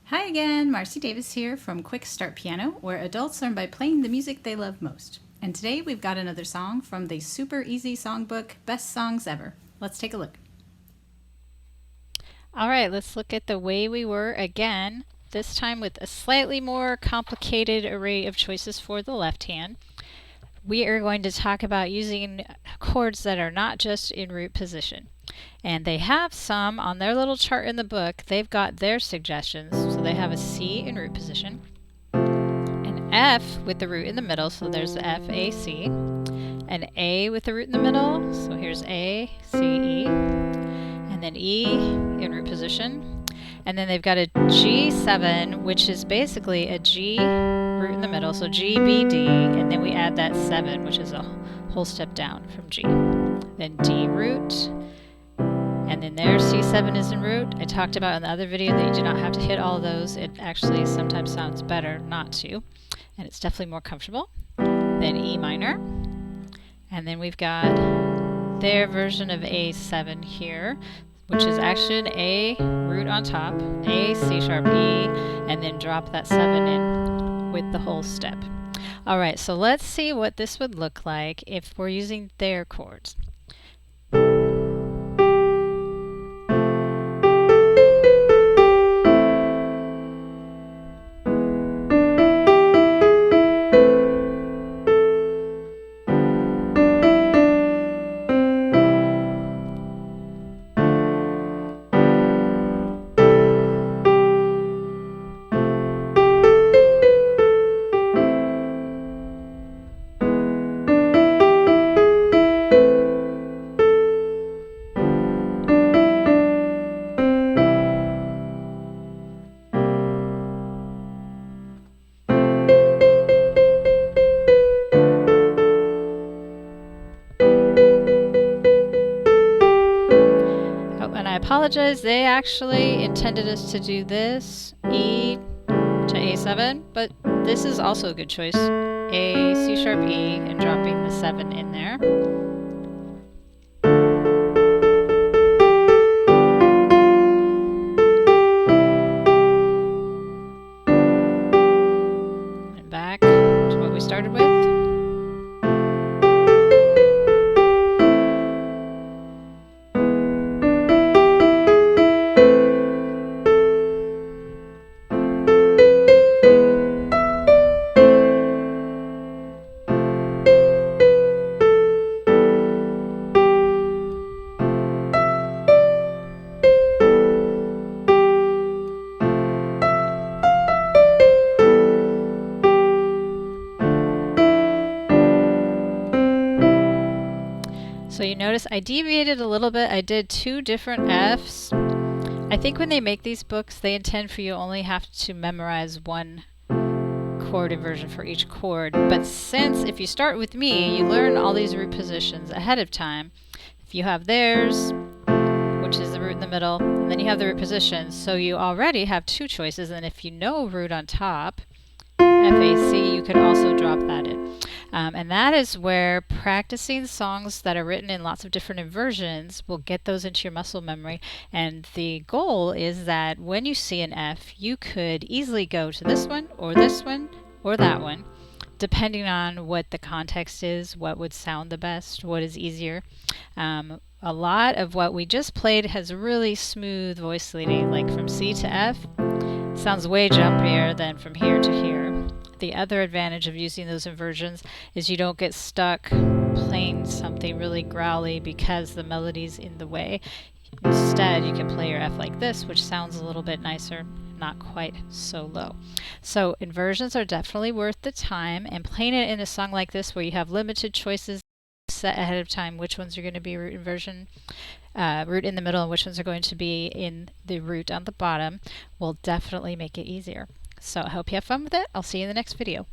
Hi again, Marcy Davis here from Quick Start Piano, where adults learn by playing the music they love most. And today we've got another song from the Super Easy Songbook, Best Songs Ever. Let's take a look. All right, let's look at The Way We Were again, this time with a slightly more complicated array of choices for the left hand. We are going to talk about using chords that are not just in root position. And they have some on their little chart in the book. They've got their suggestions. So they have a C in root position, an F with the root in the middle, so there's the F, A, C, an A with the root in the middle, so here's A, C, E, and then E in root position. And then they've got a G7, which is basically a G root in the middle, so G, B, D, and then we add that 7, which is a whole step down from G. Then D root, and then there C7 is in root. I talked about in the other video that you do not have to hit all of those. It actually sometimes sounds better not to, and it's definitely more comfortable. Then E minor, and then we've got their version of A7 here, which is actually an A root on top, A, C sharp, E, and then drop that 7 in with the whole step. All right, so let's see what this would look like if we're using their chords. And I apologize, they actually intended us to do this, E to A7, but this is also a good choice. A, C sharp, E, and dropping the 7 in there. And back to what we started with. So you notice I deviated a little bit. I did 2 different Fs. I think when they make these books, they intend for you only have to memorize 1 chord inversion for each chord. But since if you start with me, you learn all these root positions ahead of time. If you have theirs, which is the root in the middle, and then you have the root positions, so you already have 2 choices. And if you know root on top, F-A-C, you could also drop that in. And that is where practicing songs that are written in lots of different inversions will get those into your muscle memory. And the goal is that when you see an F, you could easily go to this one or that one, depending on what the context is, what would sound the best, what is easier. A lot of what we just played has really smooth voice leading, like from C to F. Sounds way jumpier than from here to here. The other advantage of using those inversions is you don't get stuck playing something really growly because the melody's in the way. Instead, you can play your F like this, which sounds a little bit nicer, not quite so low. So inversions are definitely worth the time, and playing it in a song like this where you have limited choices set ahead of time which ones are going to be root inversion, root in the middle, and which ones are going to be in the root on the bottom will definitely make it easier. So I hope you have fun with it. I'll see you in the next video.